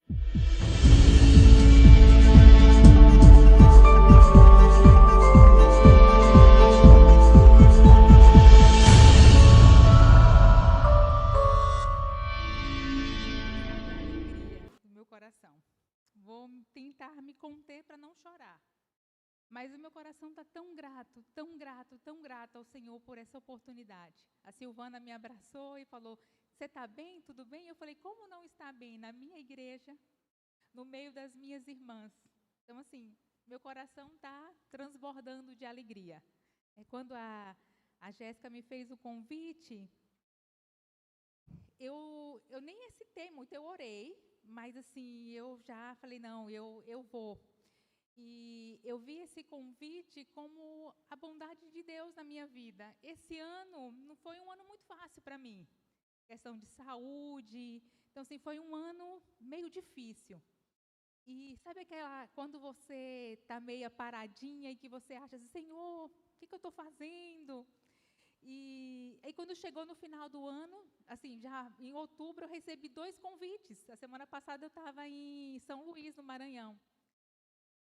Do meu coração. Vou tentar me conter para não chorar. Mas o meu coração está tão grato, tão grato, tão grato ao Senhor por essa oportunidade. A Silvana me abraçou e falou: "Você está bem? Tudo bem?" Eu falei: "Como não está bem? Na minha igreja, no meio das minhas irmãs." Então, assim, meu coração está transbordando de alegria. Quando a Jéssica me fez o convite, eu nem hesitei muito, eu orei, mas assim, eu já falei: "Não, eu vou." E eu vi esse convite como a bondade de Deus na minha vida. Esse ano não foi um ano muito fácil para mim, questão de saúde. Então, assim, foi um ano meio difícil. E sabe quando você está meio paradinha e que você acha assim: "Senhor, o que eu estou fazendo?" E aí, quando chegou no final do ano, assim, já em outubro, eu recebi 2 convites. A semana passada eu estava em São Luís, no Maranhão.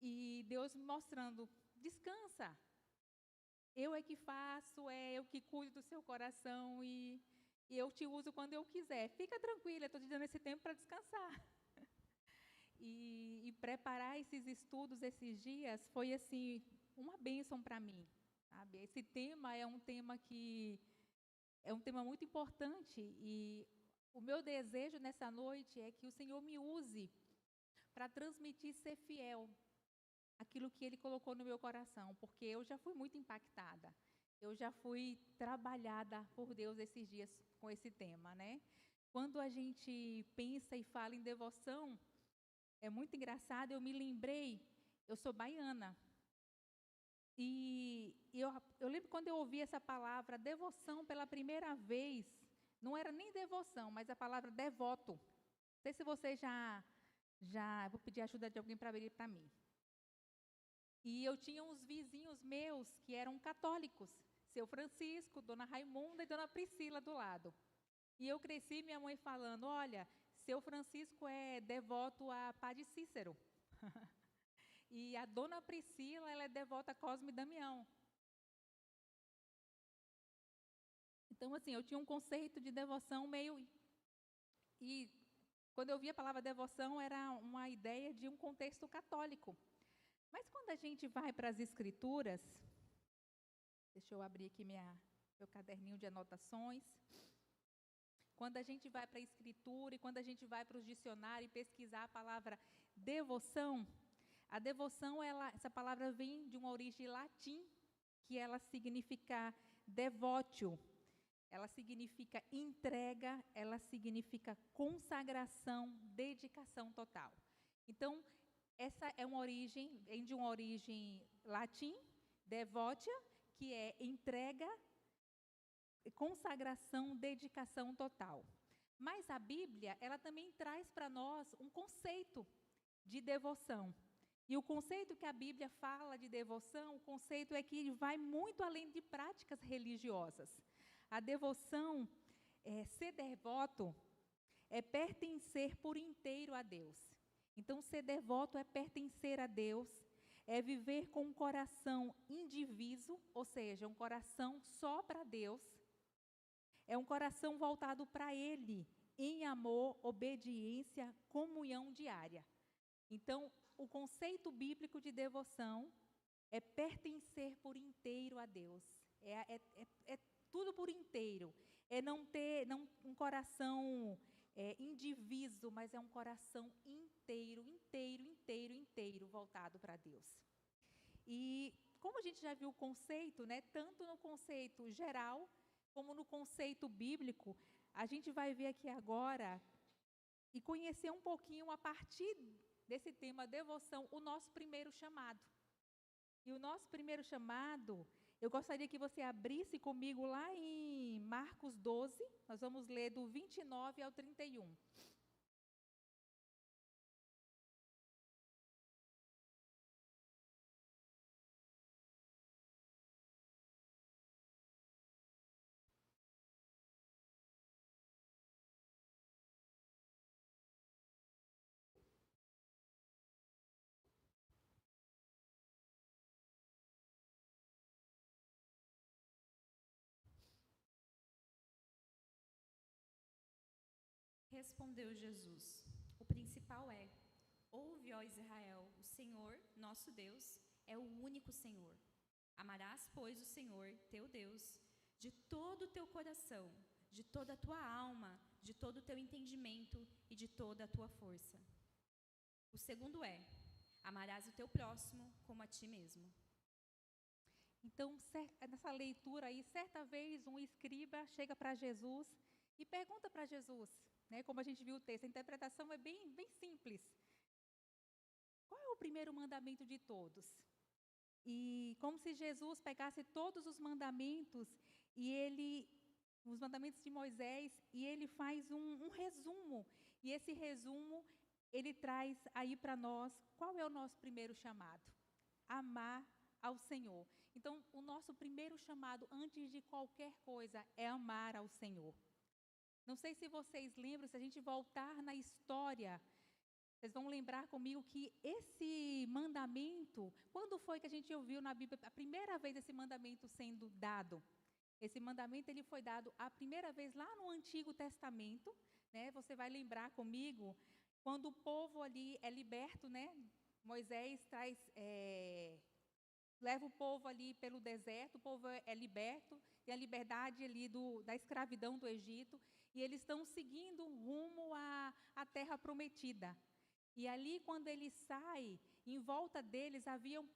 E Deus me mostrando: "Descansa. Eu é que faço, é eu que cuido do seu coração e eu te uso quando eu quiser. Fica tranquila, eu estou te dando esse tempo para descansar." E preparar esses estudos esses dias foi, assim, uma bênção para mim, sabe? Esse tema é um tema muito importante e o meu desejo nessa noite é que o Senhor me use para transmitir ser fiel aquilo que Ele colocou no meu coração, porque eu já fui muito impactada. Eu já fui trabalhada por Deus esses dias com esse tema, né? Quando a gente pensa e fala em devoção, é muito engraçado, eu me lembrei, eu sou baiana. E eu lembro quando eu ouvi essa palavra devoção pela primeira vez, não era nem devoção, mas a palavra devoto. Não sei se você vou pedir ajuda de alguém para abrir para mim. E eu tinha uns vizinhos meus que eram católicos, seu Francisco, dona Raimunda e dona Priscila do lado. E eu cresci minha mãe falando: "Olha, seu Francisco é devoto a Padre Cícero." E a dona Priscila, ela é devota a Cosme e Damião. Então, assim, eu tinha um conceito de devoção meio... E quando eu vi a palavra devoção, era uma ideia de um contexto católico. Mas quando a gente vai para as Escrituras, deixa eu abrir aqui meu caderninho de anotações. Quando a gente vai para a Escritura e quando a gente vai para os dicionários e pesquisar a palavra devoção, a devoção, essa palavra vem de uma origem latim, que ela significa devotio, ela significa entrega, ela significa consagração, dedicação total. Então, essa é vem de uma origem latim, devotia, que é entrega, consagração, dedicação total. Mas a Bíblia, ela também traz para nós um conceito de devoção. E o conceito que a Bíblia fala de devoção, o conceito é que ele vai muito além de práticas religiosas. A devoção, ser devoto, é pertencer por inteiro a Deus. Então, ser devoto é pertencer a Deus, é viver com um coração indiviso, ou seja, um coração só para Deus. É um coração voltado para Ele, em amor, obediência, comunhão diária. Então, o conceito bíblico de devoção é pertencer por inteiro a Deus. É tudo por inteiro. É não ter um coração indiviso, mas é um coração inteiro, inteiro, inteiro, inteiro voltado para Deus. E como a gente já viu o conceito, né, tanto no conceito geral, como no conceito bíblico, a gente vai ver aqui agora e conhecer um pouquinho a partir desse tema devoção, o nosso primeiro chamado. E o nosso primeiro chamado, eu gostaria que você abrisse comigo lá em Marcos 12, nós vamos ler do 29 ao 31. respondeu Jesus: o principal é: ouve, ó Israel, o Senhor, nosso Deus, é o único Senhor. Amarás, pois, o Senhor, teu Deus, de todo o teu coração, de toda a tua alma, de todo o teu entendimento e de toda a tua força. O segundo é: amarás o teu próximo como a ti mesmo. Então, nessa leitura aí, certa vez um escriba chega para Jesus e pergunta para Jesus, né, como a gente viu o texto, a interpretação é bem, bem simples. Qual é o primeiro mandamento de todos? E como se Jesus pegasse todos os mandamentos os mandamentos de Moisés, e ele faz um resumo. E esse resumo, ele traz aí para nós, qual é o nosso primeiro chamado? Amar ao Senhor. Então, o nosso primeiro chamado, antes de qualquer coisa, é amar ao Senhor. Não sei se vocês lembram, se a gente voltar na história, vocês vão lembrar comigo que esse mandamento, quando foi que a gente ouviu na Bíblia a primeira vez esse mandamento sendo dado? Esse mandamento ele foi dado a primeira vez lá no Antigo Testamento, né? Você vai lembrar comigo, quando o povo ali é liberto, né? Moisés leva o povo ali pelo deserto, o povo é liberto, tem a liberdade ali da escravidão do Egito, e eles estão seguindo rumo à terra prometida. E ali, quando ele sai, em volta deles haviam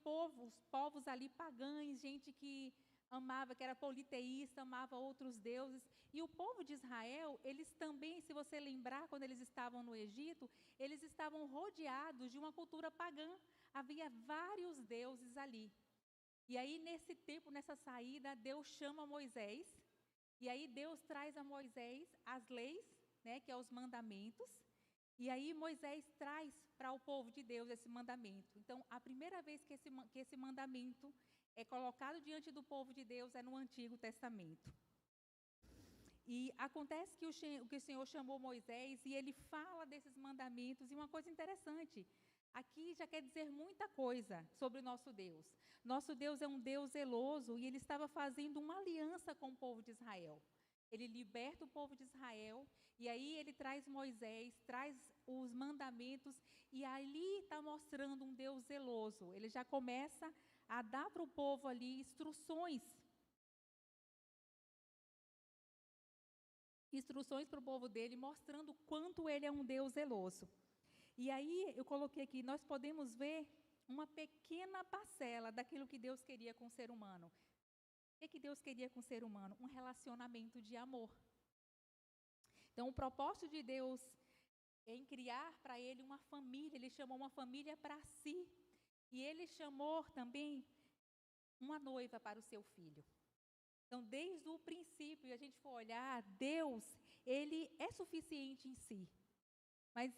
povos ali pagãos, gente que amava, que era politeísta, amava outros deuses. E o povo de Israel, eles também, se você lembrar, quando eles estavam no Egito, eles estavam rodeados de uma cultura pagã. Havia vários deuses ali. E aí, nesse tempo, nessa saída, Deus chama Moisés. E aí, Deus traz a Moisés as leis, né, que é os mandamentos. E aí, Moisés traz para o povo de Deus esse mandamento. Então, a primeira vez que esse mandamento é colocado diante do povo de Deus é no Antigo Testamento. E acontece que o Senhor chamou Moisés e ele fala desses mandamentos. E uma coisa interessante, aqui já quer dizer muita coisa sobre o nosso Deus. Nosso Deus é um Deus zeloso e ele estava fazendo uma aliança com o povo de Israel. Ele liberta o povo de Israel e aí ele traz Moisés, traz os mandamentos e ali está mostrando um Deus zeloso. Ele já começa a dar para o povo ali instruções para o povo dele, mostrando o quanto ele é um Deus zeloso. E aí eu coloquei aqui, nós podemos ver uma pequena parcela daquilo que Deus queria com o ser humano. O que Deus queria com o ser humano? Um relacionamento de amor. Então, o propósito de Deus em criar para ele uma família, ele chamou uma família para si. E ele chamou também uma noiva para o seu filho. Então, desde o princípio, a gente for olhar, Deus, ele é suficiente em si. Mas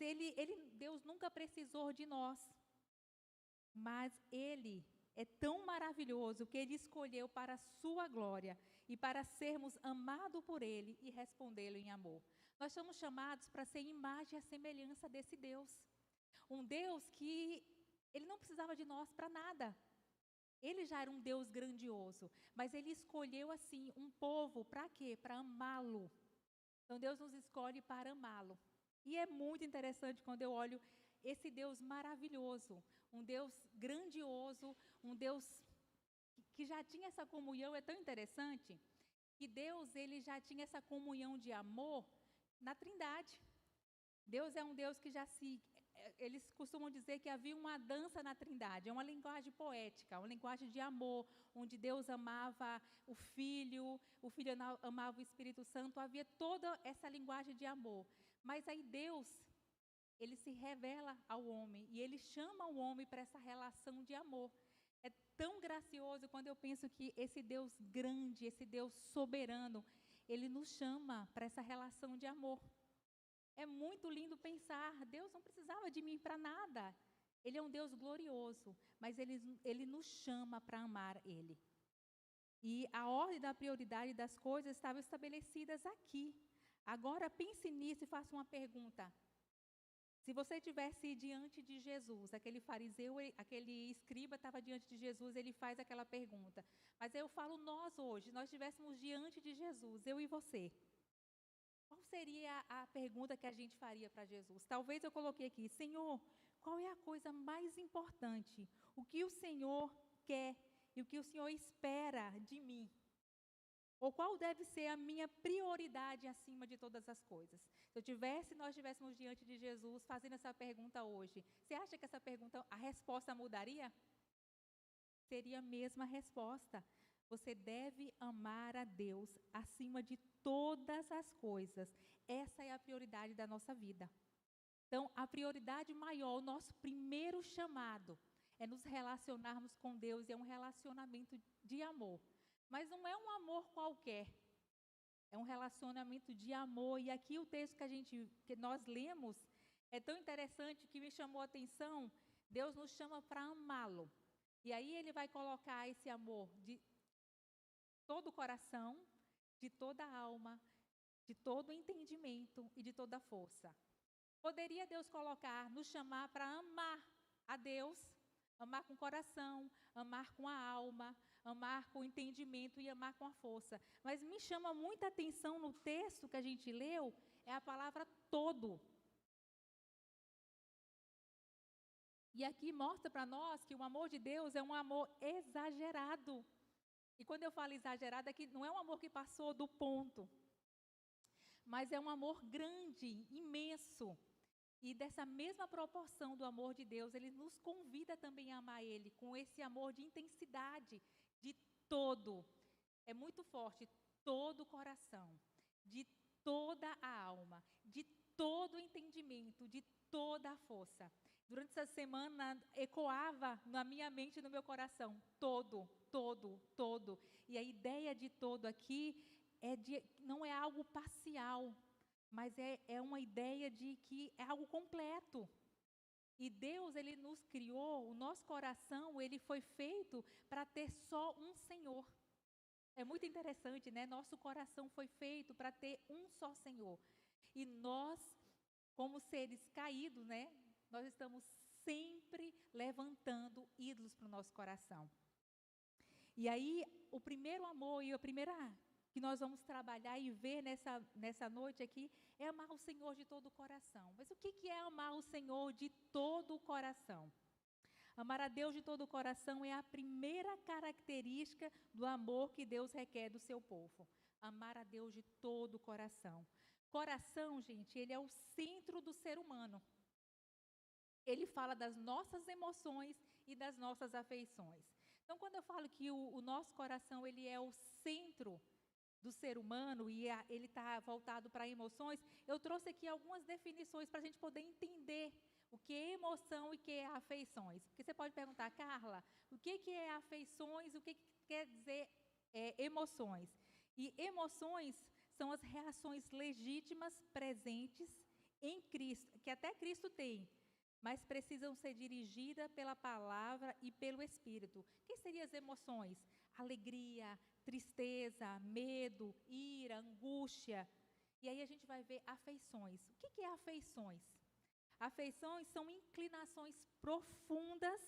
Deus nunca precisou de nós. Mas ele é tão maravilhoso que ele escolheu para a sua glória e para sermos amados por ele e respondê-lo em amor. Nós somos chamados para ser imagem e a semelhança desse Deus. Um Deus que ele não precisava de nós para nada. Ele já era um Deus grandioso, mas ele escolheu assim um povo para quê? Para amá-lo. Então Deus nos escolhe para amá-lo. E é muito interessante quando eu olho esse Deus maravilhoso, um Deus grandioso, um Deus que já tinha essa comunhão. É tão interessante que Deus ele já tinha essa comunhão de amor na Trindade. Deus é um Deus que eles costumam dizer que havia uma dança na Trindade, é uma linguagem poética, uma linguagem de amor, onde Deus amava o Filho amava o Espírito Santo, havia toda essa linguagem de amor. Mas aí Deus, ele se revela ao homem e ele chama o homem para essa relação de amor. É tão gracioso quando eu penso que esse Deus grande, esse Deus soberano, ele nos chama para essa relação de amor. É muito lindo pensar, Deus não precisava de mim para nada. Ele é um Deus glorioso, mas ele nos chama para amar Ele. E a ordem da prioridade das coisas estavam estabelecidas aqui. Agora pense nisso e faça uma pergunta. Se você estivesse diante de Jesus, aquele fariseu, aquele escriba estava diante de Jesus, ele faz aquela pergunta. Mas eu falo nós hoje, nós estivéssemos diante de Jesus, eu e você. Qual seria a pergunta que a gente faria para Jesus? Talvez eu coloquei aqui: Senhor, qual é a coisa mais importante? O que o Senhor quer e o que o Senhor espera de mim? Ou qual deve ser a minha prioridade acima de todas as coisas? Se nós estivéssemos diante de Jesus fazendo essa pergunta hoje, você acha que essa pergunta, a resposta mudaria? Seria a mesma resposta. Você deve amar a Deus acima de todas as coisas. Essa é a prioridade da nossa vida. Então, a prioridade maior, o nosso primeiro chamado, é nos relacionarmos com Deus, e é um relacionamento de amor. Mas não é um amor qualquer, é um relacionamento de amor. E aqui o texto que nós lemos é tão interessante que me chamou a atenção. Deus nos chama para amá-lo. E aí ele vai colocar esse amor de todo o coração, de toda a alma, de todo o entendimento e de toda a força. Poderia Deus nos chamar para amar a Deus, amar com o coração, amar com a alma, amar com o entendimento e amar com a força. Mas me chama muita atenção no texto que a gente leu, é a palavra todo. E aqui mostra para nós que o amor de Deus é um amor exagerado. E quando eu falo exagerado, é que não é um amor que passou do ponto, mas é um amor grande, imenso. E dessa mesma proporção do amor de Deus, Ele nos convida também a amar Ele, com esse amor de intensidade, de todo. É muito forte, todo o coração, de toda a alma, de todo o entendimento, de toda a força. Durante essa semana, ecoava na minha mente e no meu coração, todo, todo, todo. E a ideia de todo aqui não é algo parcial, mas é uma ideia de que é algo completo. E Deus, Ele nos criou, o nosso coração, ele foi feito para ter só um Senhor. É muito interessante, né? Nosso coração foi feito para ter um só Senhor. E nós, como seres caídos, né? Nós estamos sempre levantando ídolos para o nosso coração. E aí, o primeiro amor e a primeira que nós vamos trabalhar e ver nessa noite aqui é amar o Senhor de todo o coração. Mas o que é amar o Senhor de todo o coração? Amar a Deus de todo o coração é a primeira característica do amor que Deus requer do seu povo. Amar a Deus de todo o coração. Coração, gente, ele é o centro do ser humano. Ele fala das nossas emoções e das nossas afeições. Então, quando eu falo que o nosso coração ele é o centro do ser humano e ele está voltado para emoções, eu trouxe aqui algumas definições para a gente poder entender o que é emoção e o que é afeições. Porque você pode perguntar, Carla, o que é afeições, o que quer dizer emoções? E emoções são as reações legítimas presentes em Cristo, que até Cristo tem, mas precisam ser dirigidas pela palavra e pelo Espírito. O que seriam as emoções? Alegria, tristeza, medo, ira, angústia. E aí a gente vai ver afeições. O que é afeições? Afeições são inclinações profundas,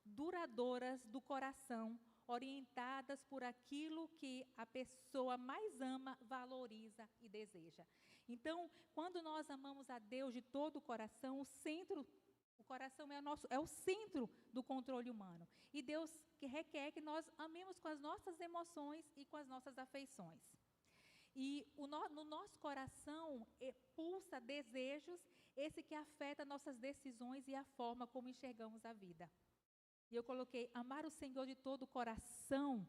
duradouras do coração, orientadas por aquilo que a pessoa mais ama, valoriza e deseja. Então, quando nós amamos a Deus de todo o coração, o coração é o centro do controle humano. E Deus requer que nós amemos com as nossas emoções e com as nossas afeições. E no nosso coração pulsa desejos, esse que afeta nossas decisões e a forma como enxergamos a vida. E eu coloquei, amar o Senhor de todo o coração,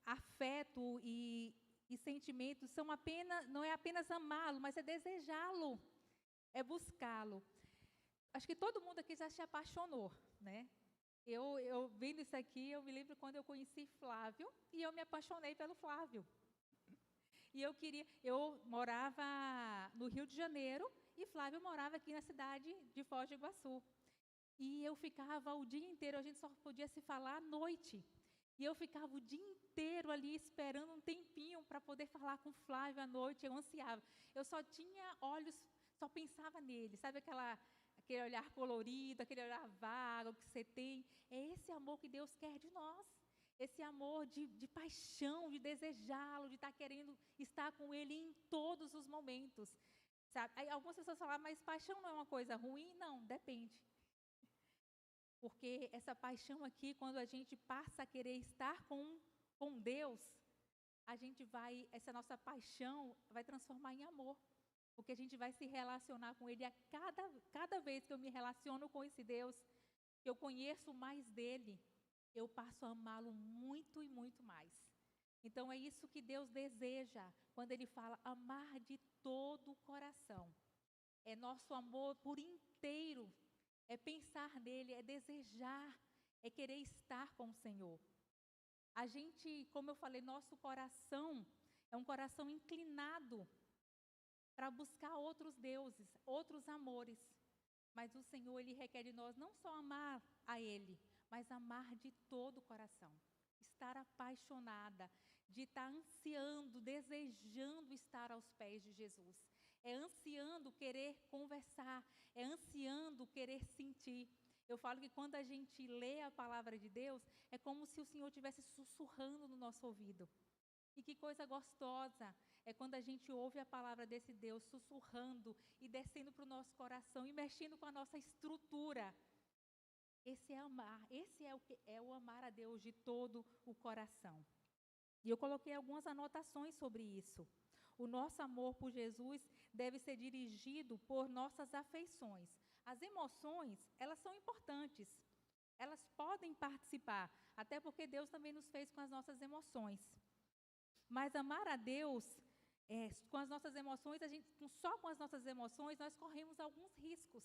afeto e sentimentos não é apenas amá-lo, mas é desejá-lo, é buscá-lo. Acho que todo mundo aqui já se apaixonou, né? Eu vendo isso aqui, eu me lembro quando eu conheci Flávio e eu me apaixonei pelo Flávio. E eu morava no Rio de Janeiro e Flávio morava aqui na cidade de Foz do Iguaçu. E eu ficava o dia inteiro, a gente só podia se falar à noite. E eu ficava o dia inteiro ali esperando um tempinho para poder falar com o Flávio à noite, eu ansiava. Eu só tinha olhos, só pensava nele, sabe aquele olhar colorido, aquele olhar vago que você tem? É esse amor que Deus quer de nós. esse amor de paixão, de desejá-lo, de estar querendo estar com Ele em todos os momentos. Sabe? Aí algumas pessoas falam, mas paixão não é uma coisa ruim? Não, depende. Porque essa paixão aqui, quando a gente passa a querer estar com Deus, essa nossa paixão vai transformar em amor. Porque a gente vai se relacionar com Ele. Cada vez que eu me relaciono com esse Deus, que eu conheço mais dEle, eu passo a amá-lo muito e muito mais. Então é isso que Deus deseja, quando Ele fala amar de todo o coração. É nosso amor por inteiro, é pensar nele, é desejar, é querer estar com o Senhor. A gente, como eu falei, nosso coração é um coração inclinado para buscar outros deuses, outros amores. Mas o Senhor, Ele requer de nós não só amar a Ele, mas amar de todo o coração. Estar apaixonada, de estar ansiando, desejando estar aos pés de Jesus. É ansiando querer conversar, é ansiando querer sentir. Eu falo que quando a gente lê a palavra de Deus, é como se o Senhor estivesse sussurrando no nosso ouvido. E que coisa gostosa é quando a gente ouve a palavra desse Deus sussurrando e descendo para o nosso coração e mexendo com a nossa estrutura. Esse é amar, esse é o amar a Deus de todo o coração. E eu coloquei algumas anotações sobre isso. O nosso amor por Jesus deve ser dirigido por nossas afeições. As emoções, elas são importantes. Elas podem participar, até porque Deus também nos fez com as nossas emoções. Mas amar a Deus, com as nossas emoções, só com as nossas emoções, nós corremos alguns riscos.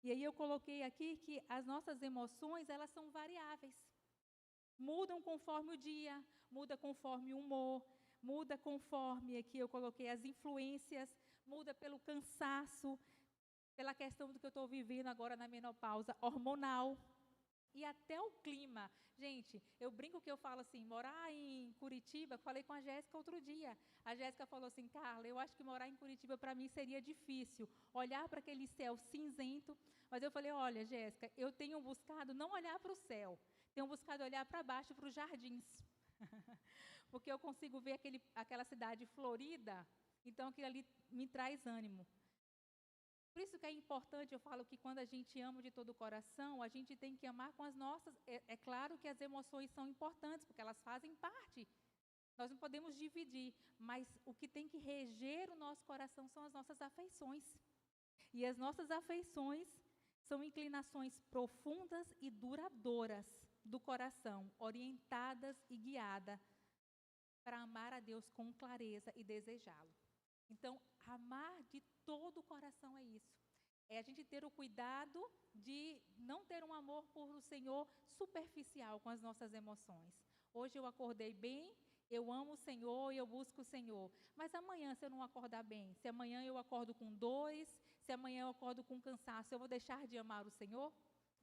E aí eu coloquei aqui que as nossas emoções, elas são variáveis. Mudam conforme o dia, muda conforme o humor, muda conforme, aqui eu coloquei as influências, muda pelo cansaço, pela questão do que eu estou vivendo agora na menopausa hormonal. E até o clima. Gente, eu brinco que eu falo assim, morar em Curitiba, falei com a Jéssica outro dia. A Jéssica falou assim, Carla, eu acho que morar em Curitiba para mim seria difícil. Olhar para aquele céu cinzento. Mas eu falei, olha, Jéssica, eu tenho buscado não olhar para o céu. Tenho buscado olhar para baixo, para os jardins. Porque eu consigo ver aquela cidade florida. Então, aquilo ali me traz ânimo. Por isso que é importante, eu falo que quando a gente ama de todo o coração, a gente tem que amar com as nossas... É claro que as emoções são importantes, porque elas fazem parte. Nós não podemos dividir, mas o que tem que reger o nosso coração são as nossas afeições. E as nossas afeições são inclinações profundas e duradouras do coração, orientadas e guiadas para amar a Deus com clareza e desejá-lo. Então, amar de todo o coração é isso. É a gente ter o cuidado de não ter um amor por o Senhor superficial com as nossas emoções. Hoje eu acordei bem, eu amo o Senhor e eu busco o Senhor. Mas amanhã, se eu não acordar bem, se amanhã eu acordo com dores, se amanhã eu acordo com cansaço, eu vou deixar de amar o Senhor?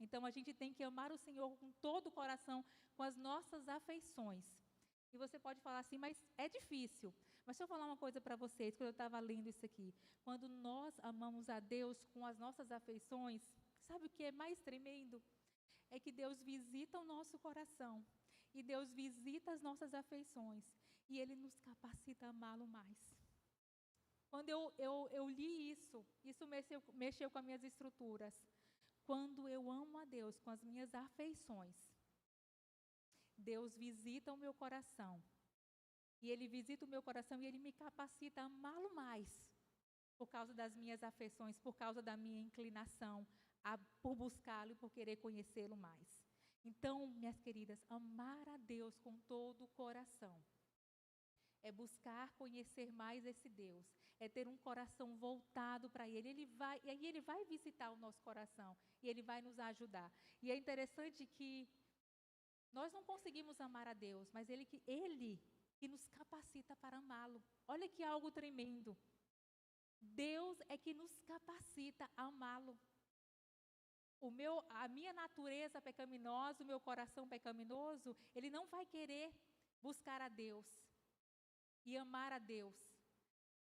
Então, a gente tem que amar o Senhor com todo o coração, com as nossas afeições. E você pode falar assim, mas é difícil. Mas deixa eu falar uma coisa para vocês, quando eu estava lendo isso aqui. Quando nós amamos a Deus com as nossas afeições, sabe o que é mais tremendo? É que Deus visita o nosso coração. E Deus visita as nossas afeições. E Ele nos capacita a amá-lo mais. Quando eu li isso mexeu com as minhas estruturas. Quando eu amo a Deus com as minhas afeições, Deus visita o meu coração. E Ele visita o meu coração e Ele me capacita a amá-lo mais. Por causa das minhas afeições, por causa da minha inclinação, por buscá-lo e por querer conhecê-lo mais. Então, minhas queridas, amar a Deus com todo o coração é buscar conhecer mais esse Deus, é ter um coração voltado para Ele. Ele vai visitar o nosso coração e Ele vai nos ajudar. E é interessante que nós não conseguimos amar a Deus, mas Ele que nos capacita para amá-lo. Olha que algo tremendo. Deus é que nos capacita a amá-lo. A minha natureza pecaminosa, o meu coração pecaminoso, ele não vai querer buscar a Deus e amar a Deus.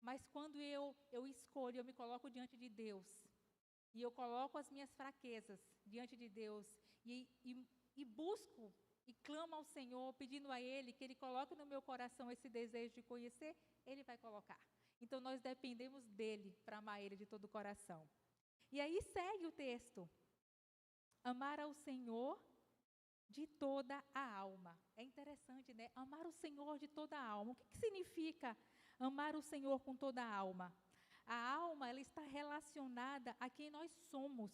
Mas quando eu escolho, eu me coloco diante de Deus, e eu coloco as minhas fraquezas diante de Deus, e busco e clamo ao Senhor, pedindo a Ele que Ele coloque no meu coração esse desejo de conhecer, Ele vai colocar. Então nós dependemos dEle para amar Ele de todo o coração. E aí segue o texto. Amar ao Senhor de toda a alma. É interessante, né? Amar o Senhor de toda a alma. O que significa amar o Senhor com toda a alma? A alma, ela está relacionada a quem nós somos.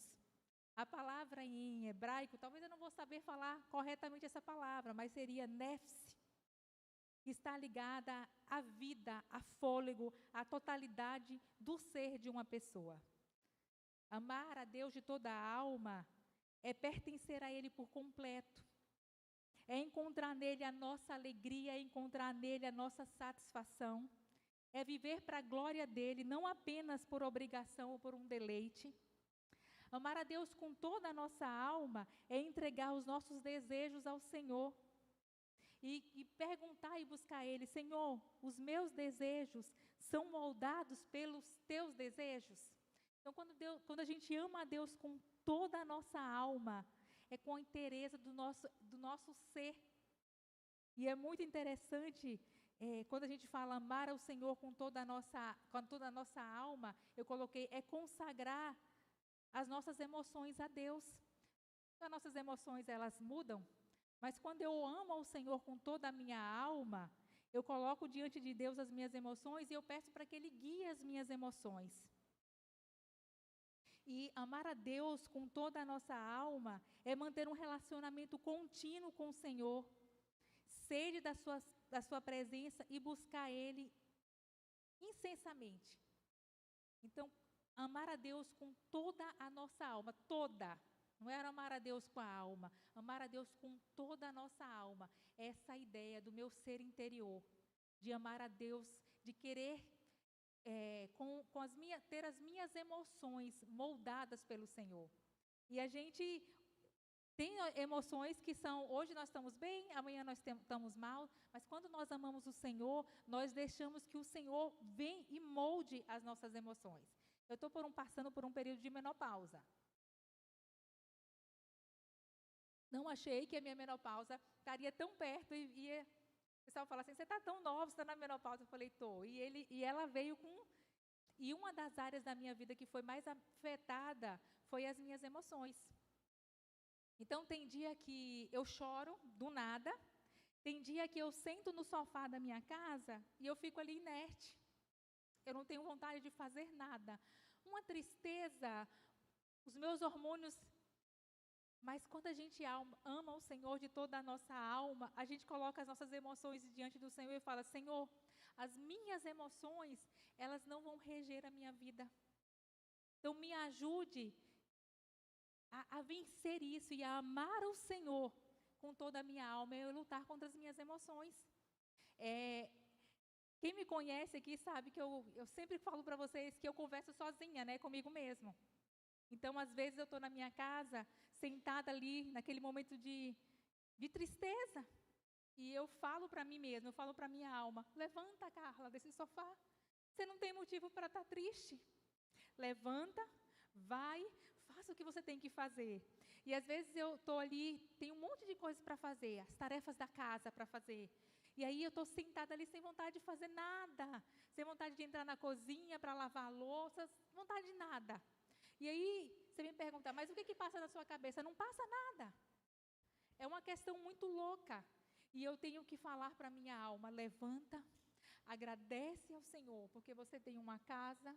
A palavra em hebraico, talvez eu não vou saber falar corretamente essa palavra, mas seria nefs, que está ligada à vida, a fôlego, à totalidade do ser de uma pessoa. Amar a Deus de toda a alma é pertencer a Ele por completo. É encontrar nele a nossa alegria, é encontrar nele a nossa satisfação. É viver para a glória dele, não apenas por obrigação ou por um deleite. Amar a Deus com toda a nossa alma é entregar os nossos desejos ao Senhor. E perguntar e buscar a Ele, Senhor, os meus desejos são moldados pelos teus desejos? Então, quando a gente ama a Deus com toda a nossa alma, é com a inteireza do nosso ser. E é muito interessante, quando a gente fala amar ao Senhor com toda a nossa alma, eu coloquei, é consagrar as nossas emoções a Deus. As nossas emoções, elas mudam, mas quando eu amo ao Senhor com toda a minha alma, eu coloco diante de Deus as minhas emoções e eu peço para que Ele guie as minhas emoções. E amar a Deus com toda a nossa alma é manter um relacionamento contínuo com o Senhor, sede da sua presença e buscar Ele incessantemente. Então, amar a Deus com toda a nossa alma, toda. Não era amar a Deus com a alma, amar a Deus com toda a nossa alma. Essa ideia do meu ser interior, de amar a Deus, de querer ter as minhas emoções moldadas pelo Senhor. E a gente tem emoções que são, hoje nós estamos bem, amanhã nós estamos mal, mas quando nós amamos o Senhor, nós deixamos que o Senhor venha e molde as nossas emoções. Eu estou passando por um período de menopausa. Não achei que a minha menopausa estaria tão perto e o pessoal fala assim, você está tão nova, você está na menopausa. Eu falei, estou. E ela veio com... E uma das áreas da minha vida que foi mais afetada foi as minhas emoções. Então, tem dia que eu choro do nada, tem dia que eu sento no sofá da minha casa e eu fico ali inerte. Eu não tenho vontade de fazer nada. Uma tristeza, os meus hormônios... Mas quando a gente ama o Senhor de toda a nossa alma, a gente coloca as nossas emoções diante do Senhor e fala, Senhor, as minhas emoções, elas não vão reger a minha vida. Então, me ajude a vencer isso e a amar o Senhor com toda a minha alma e lutar contra as minhas emoções. Quem me conhece aqui sabe que eu sempre falo para vocês que eu converso sozinha, né, comigo mesmo. Então, às vezes, eu estou na minha casa, sentada ali, naquele momento de tristeza, e eu falo para mim mesma, eu falo para a minha alma, levanta, Carla, desse sofá, você não tem motivo para estar triste. Levanta, vai, faça o que você tem que fazer. E, às vezes, eu estou ali, tem um monte de coisas para fazer, as tarefas da casa para fazer. E aí, eu estou sentada ali sem vontade de fazer nada, sem vontade de entrar na cozinha para lavar a louça, vontade de nada. E aí, você me pergunta, mas o que passa na sua cabeça? Não passa nada. É uma questão muito louca. E eu tenho que falar para a minha alma, levanta, agradece ao Senhor, porque você tem uma casa.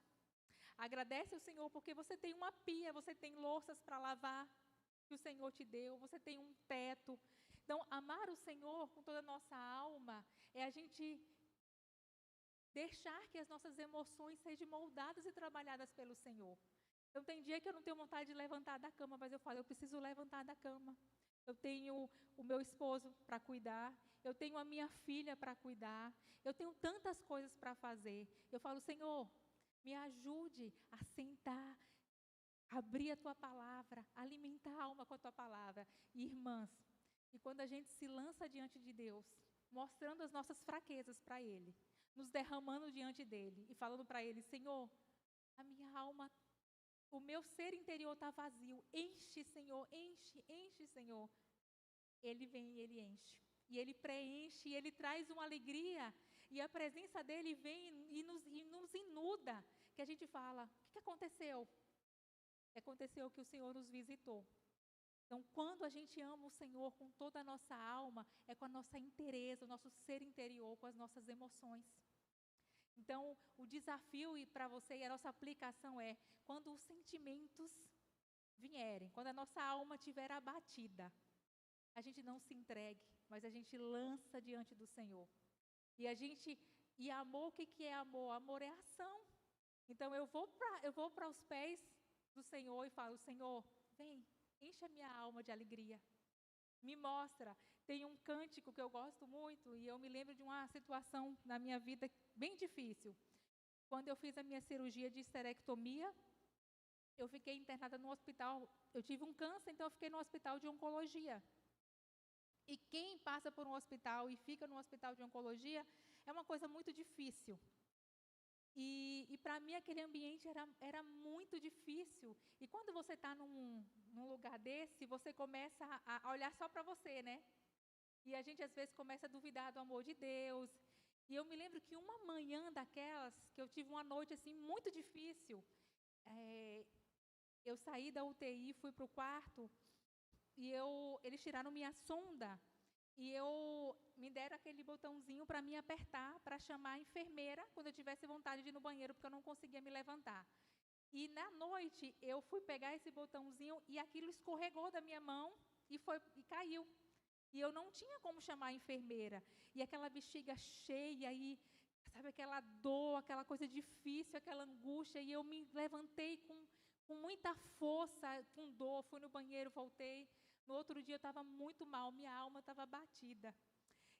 Agradece ao Senhor, porque você tem uma pia, você tem louças para lavar, que o Senhor te deu, você tem um teto. Então, amar o Senhor com toda a nossa alma é a gente deixar que as nossas emoções sejam moldadas e trabalhadas pelo Senhor. Então, tem dia que eu não tenho vontade de levantar da cama, mas eu falo, eu preciso levantar da cama. Eu tenho o meu esposo para cuidar, eu tenho a minha filha para cuidar, eu tenho tantas coisas para fazer. Eu falo, Senhor, me ajude a sentar, abrir a Tua palavra, alimentar a alma com a Tua palavra. E, irmãs, e quando a gente se lança diante de Deus, mostrando as nossas fraquezas para Ele, nos derramando diante dEle e falando para Ele, Senhor, a minha alma, o meu ser interior está vazio. Enche, Senhor, enche, Senhor. Ele vem e ele enche. E ele preenche, e ele traz uma alegria. E a presença dele vem e nos inunda. Que a gente fala, o que aconteceu? Aconteceu que o Senhor nos visitou. Então, quando a gente ama o Senhor com toda a nossa alma, é com a nossa inteireza, o nosso ser interior, com as nossas emoções. Então, o desafio para você e a nossa aplicação é, quando os sentimentos vierem, quando a nossa alma estiver abatida, a gente não se entregue, mas a gente lança diante do Senhor. E amor, o que é amor? Amor é ação. Então, eu vou para os pés do Senhor e falo, Senhor, vem, enche a minha alma de alegria. Me mostra. Tem um cântico que eu gosto muito e eu me lembro de uma situação na minha vida bem difícil. Quando eu fiz a minha cirurgia de esterectomia, eu fiquei internada no hospital. Eu tive um câncer, então eu fiquei no hospital de oncologia. E quem passa por um hospital e fica no hospital de oncologia é uma coisa muito difícil. E para mim aquele ambiente era muito difícil. E quando você está num lugar desse, você começa a olhar só para você, né? E a gente às vezes começa a duvidar do amor de Deus. E eu me lembro que uma manhã daquelas, que eu tive uma noite assim muito difícil, eu saí da UTI, fui para o quarto e eles tiraram minha sonda. E me deram aquele botãozinho para me apertar, para chamar a enfermeira quando eu tivesse vontade de ir no banheiro, porque eu não conseguia me levantar. E na noite, eu fui pegar esse botãozinho e aquilo escorregou da minha mão e caiu. E eu não tinha como chamar a enfermeira. E aquela bexiga cheia, e sabe, aquela dor, aquela coisa difícil, aquela angústia. E eu me levantei com muita força, com dor, fui no banheiro, voltei. No outro dia eu estava muito mal, minha alma estava batida.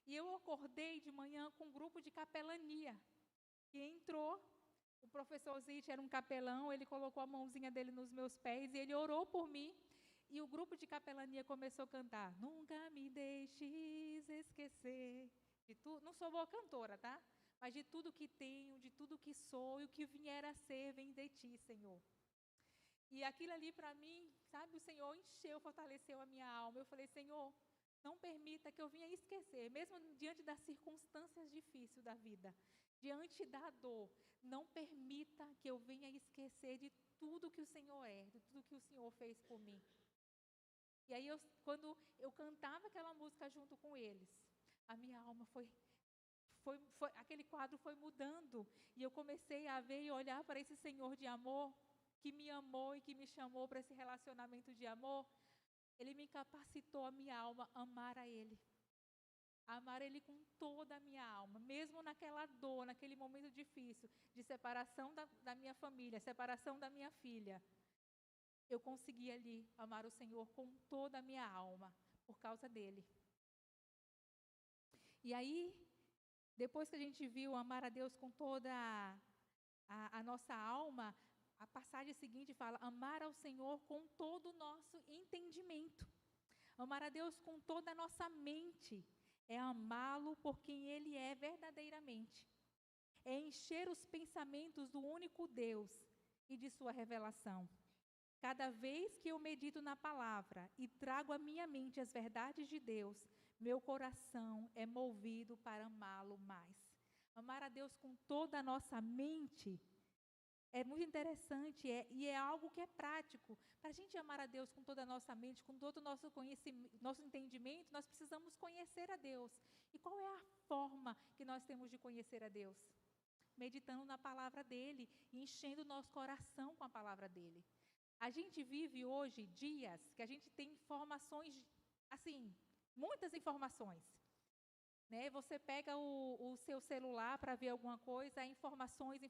E eu acordei de manhã com um grupo de capelania. E entrou, o professor Zite era um capelão, ele colocou a mãozinha dele nos meus pés e ele orou por mim. E o grupo de capelania começou a cantar, nunca me deixes esquecer de tudo. Não sou boa cantora, tá? Mas de tudo que tenho, de tudo que sou e o que vier a ser, vem de ti, Senhor. E aquilo ali para mim, sabe, o Senhor encheu, fortaleceu a minha alma. Eu falei, Senhor, não permita que eu venha esquecer, mesmo diante das circunstâncias difíceis da vida, diante da dor, não permita que eu venha esquecer de tudo que o Senhor é, de tudo que o Senhor fez por mim. E aí, quando eu cantava aquela música junto com eles, a minha alma aquele quadro foi mudando. E eu comecei a ver e olhar para esse Senhor de amor, que me amou e que me chamou para esse relacionamento de amor. Ele me capacitou a minha alma a amar a Ele. A amar Ele com toda a minha alma, mesmo naquela dor, naquele momento difícil, de separação da minha família, separação da minha filha. Eu consegui ali amar o Senhor com toda a minha alma, por causa dEle. E aí, depois que a gente viu amar a Deus com toda a nossa alma, a passagem seguinte fala, amar ao Senhor com todo o nosso entendimento. Amar a Deus com toda a nossa mente. É amá-lo por quem Ele é verdadeiramente. É encher os pensamentos do único Deus e de sua revelação. Cada vez que eu medito na palavra e trago à minha mente as verdades de Deus, meu coração é movido para amá-lo mais. Amar a Deus com toda a nossa mente é muito interessante e é algo que é prático. Para a gente amar a Deus com toda a nossa mente, com todo o nosso conhecimento, nosso entendimento, nós precisamos conhecer a Deus. E qual é a forma que nós temos de conhecer a Deus? Meditando na palavra dEle e enchendo o nosso coração com a palavra dEle. A gente vive hoje dias que a gente tem informações, assim, muitas informações. Né? Você pega o seu celular para ver alguma coisa, informações.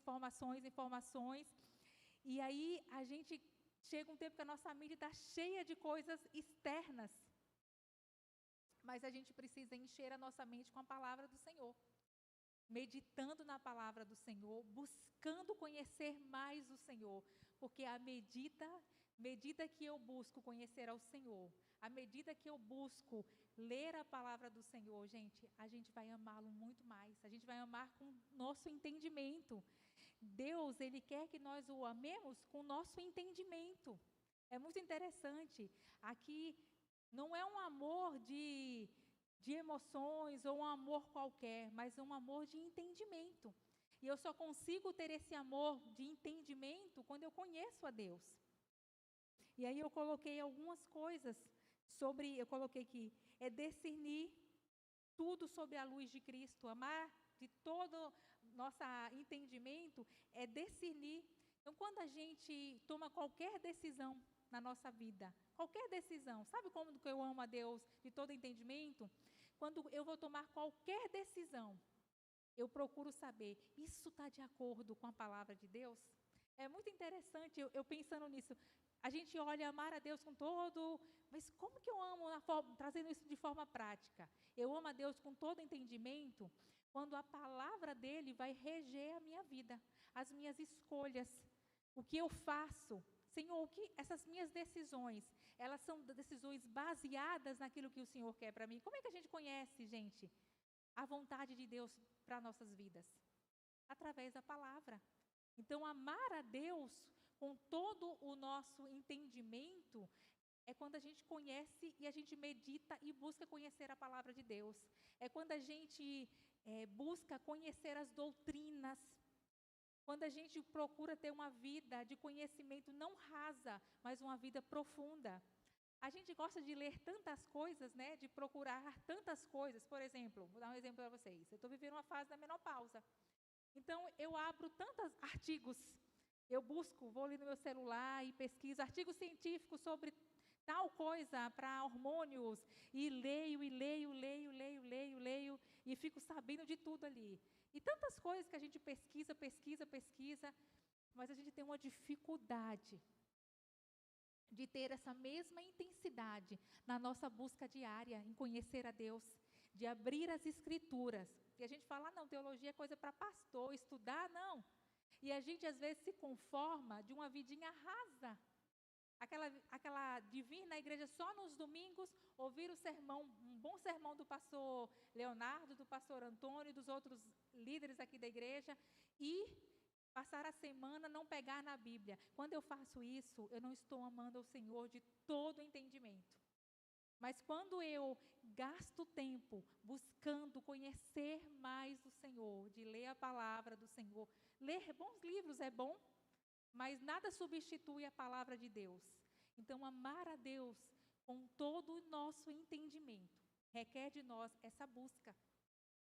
E aí a gente chega um tempo que a nossa mente está cheia de coisas externas. Mas a gente precisa encher a nossa mente com a palavra do Senhor. Meditando na palavra do Senhor, buscando conhecer mais o Senhor. Porque à medida que eu busco conhecer ao Senhor, à medida que eu busco ler a palavra do Senhor, gente, a gente vai amá-lo muito mais. A gente vai amar com nosso entendimento. Deus, Ele quer que nós o amemos com o nosso entendimento. É muito interessante. Aqui, Não é um amor de emoções ou um amor qualquer, mas um amor de entendimento. E eu só consigo ter esse amor de entendimento quando eu conheço a Deus. E aí eu coloquei algumas coisas eu coloquei que é discernir tudo sob a luz de Cristo, amar de todo nosso entendimento é discernir. Então, quando a gente toma qualquer decisão na nossa vida, qualquer decisão, sabe como que eu amo a Deus de todo entendimento? Quando eu vou tomar qualquer decisão, eu procuro saber, isso está de acordo com a palavra de Deus? É muito interessante, eu pensando nisso, a gente olha amar a Deus com todo, mas como que eu amo, trazendo isso de forma prática? Eu amo a Deus com todo entendimento, quando a palavra dele vai reger a minha vida, as minhas escolhas, o que eu faço. Senhor, essas minhas decisões, elas são decisões baseadas naquilo que o Senhor quer para mim. Como é que a gente conhece, gente, a vontade de Deus para nossas vidas? Através da palavra. Então, amar a Deus com todo o nosso entendimento é quando a gente conhece e a gente medita e busca conhecer a palavra de Deus. É quando a gente busca conhecer as doutrinas. Quando a gente procura ter uma vida de conhecimento não rasa, mas uma vida profunda. A gente gosta de ler tantas coisas, né? De procurar tantas coisas. Por exemplo, vou dar um exemplo para vocês. Eu estou vivendo uma fase da menopausa. Então, eu abro tantos artigos. Eu busco, vou ali no meu celular e pesquiso artigos científicos sobre tal coisa para hormônios. E leio, e fico sabendo de tudo ali. E tantas coisas que a gente pesquisa, mas a gente tem uma dificuldade de ter essa mesma intensidade na nossa busca diária em conhecer a Deus, de abrir as Escrituras. E a gente fala, não, teologia é coisa para pastor, estudar, não. E a gente às vezes se conforma de uma vidinha rasa, aquela de vir na igreja só nos domingos, ouvir o sermão, um bom sermão do pastor Leonardo, do pastor Antônio e dos outros líderes aqui da igreja, e passar a semana não pegar na Bíblia. Quando eu faço isso, eu não estou amando ao Senhor de todo o entendimento. Mas quando eu gasto tempo buscando conhecer mais do Senhor, de ler a palavra do Senhor, ler bons livros é bom, mas nada substitui a palavra de Deus. Então, amar a Deus com todo o nosso entendimento requer de nós essa busca.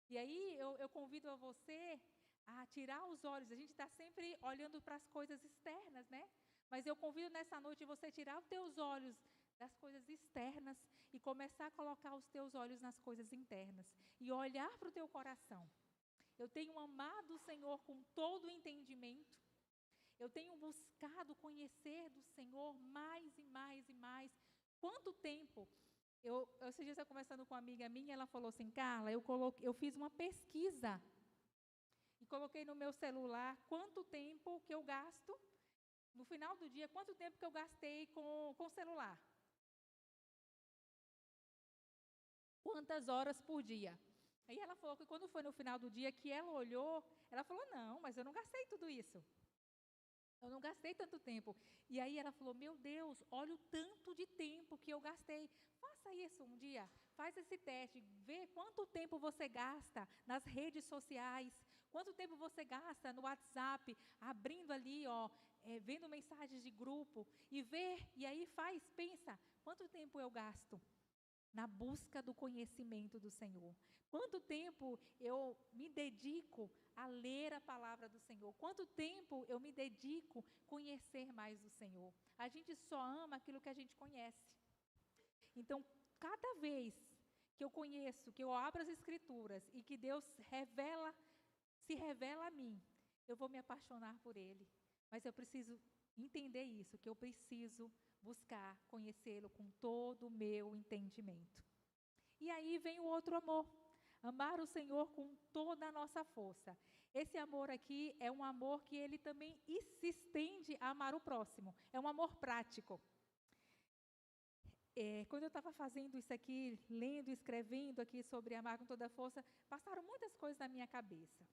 E aí, eu convido a você a tirar os olhos. A gente está sempre olhando para as coisas externas, né? Mas eu convido nessa noite você tirar os teus olhos das coisas externas e começar a colocar os teus olhos nas coisas internas. E olhar para o teu coração. Eu tenho amado o Senhor com todo o entendimento. Eu tenho buscado conhecer do Senhor mais e mais e mais. Quanto tempo? Esses dias eu conversando com uma amiga minha, ela falou assim, Carla, eu fiz uma pesquisa e coloquei no meu celular quanto tempo que eu gasto, no final do dia, quanto tempo que eu gastei com o celular. Quantas horas por dia. Aí ela falou que quando foi no final do dia que ela olhou, ela falou, não, mas eu não gastei tudo isso. Eu não gastei tanto tempo. E aí ela falou, meu Deus, olha o tanto de tempo que eu gastei. Faça isso um dia, faz esse teste, vê quanto tempo você gasta nas redes sociais, quanto tempo você gasta no WhatsApp, abrindo ali, vendo mensagens de grupo, e aí pensa, quanto tempo eu gasto na busca do conhecimento do Senhor? Quanto tempo eu me dedico a ler a palavra do Senhor? Quanto tempo eu me dedico a conhecer mais do Senhor? A gente só ama aquilo que a gente conhece. Então, cada vez que eu conheço, que eu abro as Escrituras e que Deus se revela a mim, eu vou me apaixonar por Ele. Mas eu preciso entender isso, que eu preciso buscar conhecê-lo com todo o meu entendimento. E aí vem o outro amor. Amar o Senhor com toda a nossa força. Esse amor aqui é um amor que ele também se estende a amar o próximo. É um amor prático. Quando eu estava fazendo isso aqui, lendo e escrevendo aqui sobre amar com toda a força, passaram muitas coisas na minha cabeça.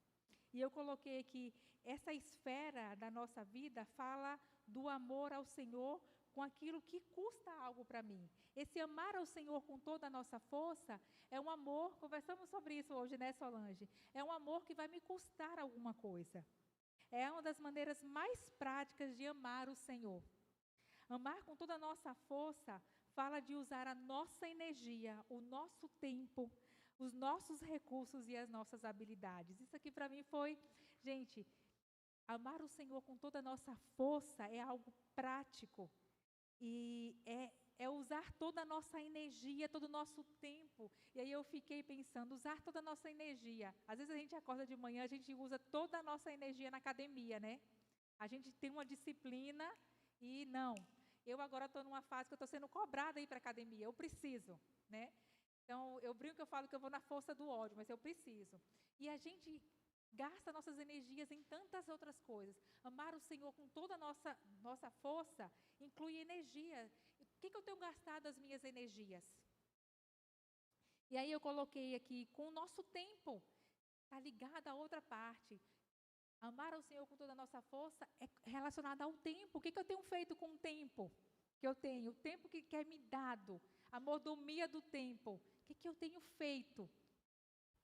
E eu coloquei que essa esfera da nossa vida fala do amor ao Senhor com aquilo que custa algo para mim. Esse amar ao Senhor com toda a nossa força é um amor, conversamos sobre isso hoje, né, Solange? É um amor que vai me custar alguma coisa. É uma das maneiras mais práticas de amar o Senhor. Amar com toda a nossa força fala de usar a nossa energia, o nosso tempo, os nossos recursos e as nossas habilidades. Isso aqui para mim foi, gente, amar o Senhor com toda a nossa força é algo prático e é usar toda a nossa energia, todo o nosso tempo. E aí eu fiquei pensando, usar toda a nossa energia. Às vezes a gente acorda de manhã, a gente usa toda a nossa energia na academia, né? A gente tem uma disciplina e não. Eu agora estou numa fase que eu estou sendo cobrada a ir para a academia, eu preciso, né? Então, eu brinco que eu falo que eu vou na força do ódio, mas eu preciso. E a gente gasta nossas energias em tantas outras coisas. Amar o Senhor com toda a nossa força inclui energia. O que eu tenho gastado as minhas energias? E aí eu coloquei aqui, com o nosso tempo, está ligado a outra parte. Amar ao Senhor com toda a nossa força é relacionado ao tempo. O que eu tenho feito com o tempo que eu tenho? O tempo que é me dado, a mordomia do tempo. O que eu tenho feito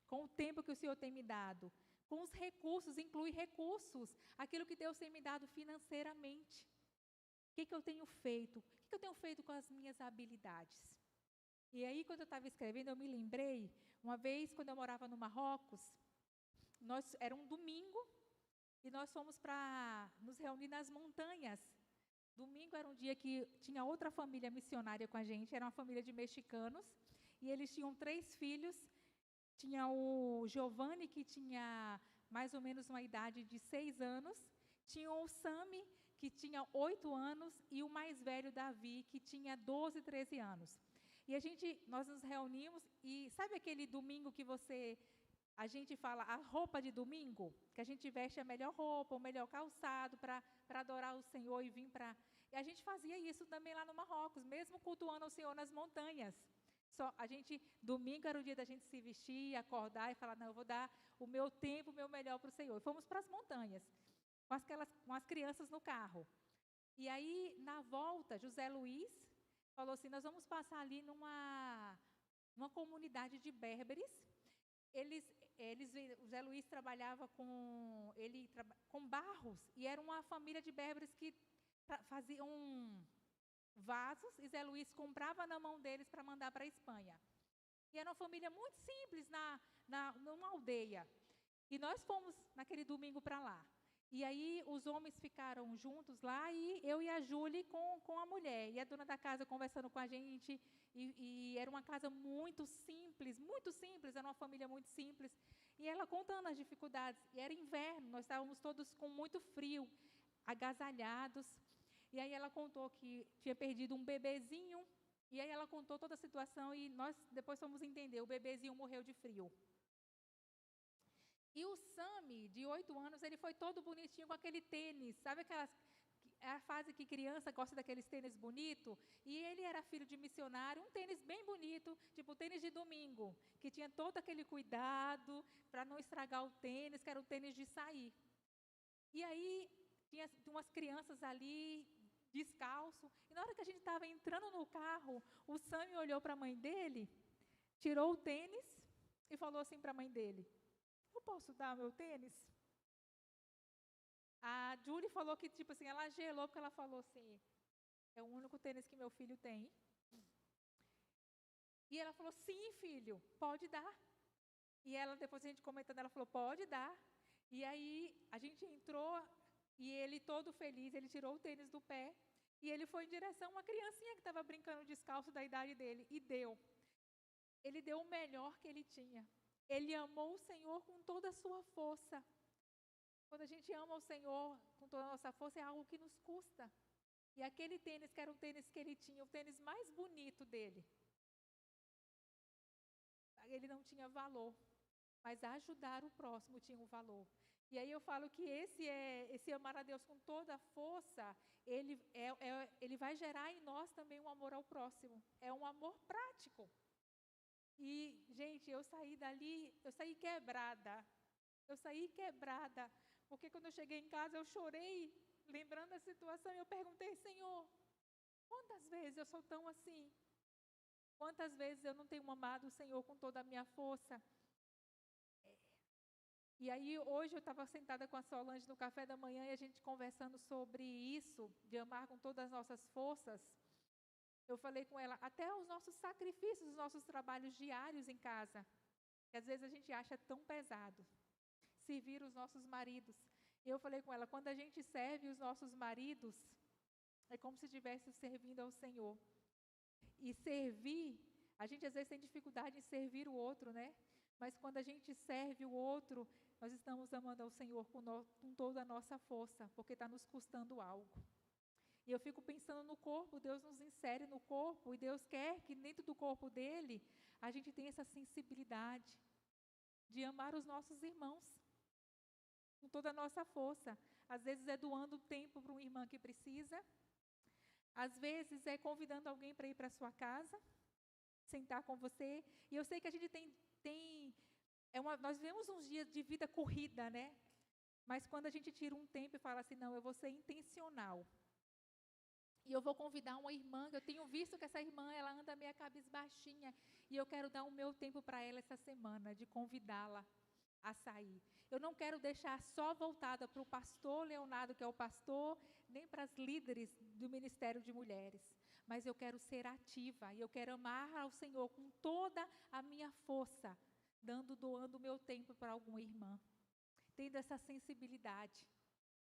com o tempo que o Senhor tem me dado? Com os recursos, inclui recursos, aquilo que Deus tem me dado financeiramente. O que eu tenho feito? O que eu tenho feito com as minhas habilidades? E aí, quando eu estava escrevendo, eu me lembrei, uma vez, quando eu morava no Marrocos, era um domingo, e nós fomos para nos reunir nas montanhas. Domingo era um dia que tinha outra família missionária com a gente, era uma família de mexicanos, e eles tinham 3 filhos. Tinha o Giovanni, que tinha mais ou menos uma idade de 6 anos, tinha o Sami, que tinha 8 anos, e o mais velho, Davi, que tinha 12, 13 anos. E nós nos reunimos, e sabe aquele domingo que a gente fala, a roupa de domingo, que a gente veste a melhor roupa, o melhor calçado para adorar o Senhor e vir para... E a gente fazia isso também lá no Marrocos, mesmo cultuando o Senhor nas montanhas. Domingo era o dia da gente se vestir, acordar e falar, não, eu vou dar o meu tempo, o meu melhor para o Senhor. E fomos para as montanhas, com as crianças no carro. E aí, na volta, José Luiz falou assim, nós vamos passar ali numa comunidade de berberes. José Luiz trabalhava com barros, e era uma família de berberes que faziam vasos, e Zé Luiz comprava na mão deles para mandar para a Espanha. E era uma família muito simples, numa aldeia. E nós fomos naquele domingo para lá. E aí os homens ficaram juntos lá, e eu e a Júlia com a mulher. E a dona da casa conversando com a gente, e era uma casa muito simples, era uma família muito simples. E ela contando as dificuldades. E era inverno, nós estávamos todos com muito frio, agasalhados. E aí ela contou que tinha perdido um bebezinho, e aí ela contou toda a situação, e nós depois fomos entender, o bebezinho morreu de frio. E o Sami, de 8 anos, ele foi todo bonitinho com aquele tênis, sabe a fase que criança gosta daqueles tênis bonitos? E ele era filho de missionário, um tênis bem bonito, tipo tênis de domingo, que tinha todo aquele cuidado para não estragar o tênis, que era o tênis de sair. E aí tinha umas crianças ali, descalço, e na hora que a gente estava entrando no carro, o Sami olhou para a mãe dele, tirou o tênis e falou assim para a mãe dele, eu posso dar meu tênis? A Julie falou que, tipo assim, ela gelou, porque ela falou assim, é o único tênis que meu filho tem. E ela falou, sim, filho, pode dar. E ela, depois a gente comentando, ela falou, pode dar. E aí a gente entrou, e ele todo feliz, ele tirou o tênis do pé, e ele foi em direção a uma criancinha que estava brincando descalço da idade dele, e deu. Ele deu o melhor que ele tinha. Ele amou o Senhor com toda a sua força. Quando a gente ama o Senhor com toda a nossa força, é algo que nos custa. E aquele tênis, que era o tênis que ele tinha, o tênis mais bonito dele, ele não tinha valor, mas ajudar o próximo tinha um valor. E aí eu falo que esse amar a Deus com toda a força, ele vai gerar em nós também um amor ao próximo. É um amor prático. E, gente, eu saí dali, eu saí quebrada, porque quando eu cheguei em casa eu chorei, lembrando da situação, e eu perguntei, Senhor, Quantas vezes eu sou tão assim? Quantas vezes eu não tenho amado o Senhor com toda a minha força? E aí, hoje eu estava sentada com a Solange no café da manhã e a gente conversando sobre isso, de amar com todas as nossas forças. Eu falei com ela, até os nossos sacrifícios, os nossos trabalhos diários em casa, que às vezes a gente acha tão pesado, servir os nossos maridos. E eu falei com ela, quando a gente serve os nossos maridos, é como se estivesse servindo ao Senhor. E servir, a gente às vezes tem dificuldade em servir o outro, né? Mas quando a gente serve o outro, nós estamos amando ao Senhor com toda a nossa força, porque está nos custando algo. E eu fico pensando no corpo, Deus nos insere no corpo, e Deus quer que dentro do corpo dele, a gente tenha essa sensibilidade de amar os nossos irmãos, com toda a nossa força. Às vezes é doando tempo para uma irmã que precisa, às vezes é convidando alguém para ir para a sua casa, sentar com você. E eu sei que a gente nós vivemos uns dias de vida corrida, né? Mas quando a gente tira um tempo e fala assim, não, eu vou ser intencional. E eu vou convidar uma irmã, eu tenho visto que essa irmã, ela anda meio cabisbaixinha, e eu quero dar o meu tempo para ela essa semana, de convidá-la a sair. Eu não quero deixar só voltada para o pastor Leonardo, que é o pastor, nem para as líderes do Ministério de Mulheres, mas eu quero ser ativa, e eu quero amar ao Senhor com toda a minha força, doando o meu tempo para alguma irmã, tendo essa sensibilidade.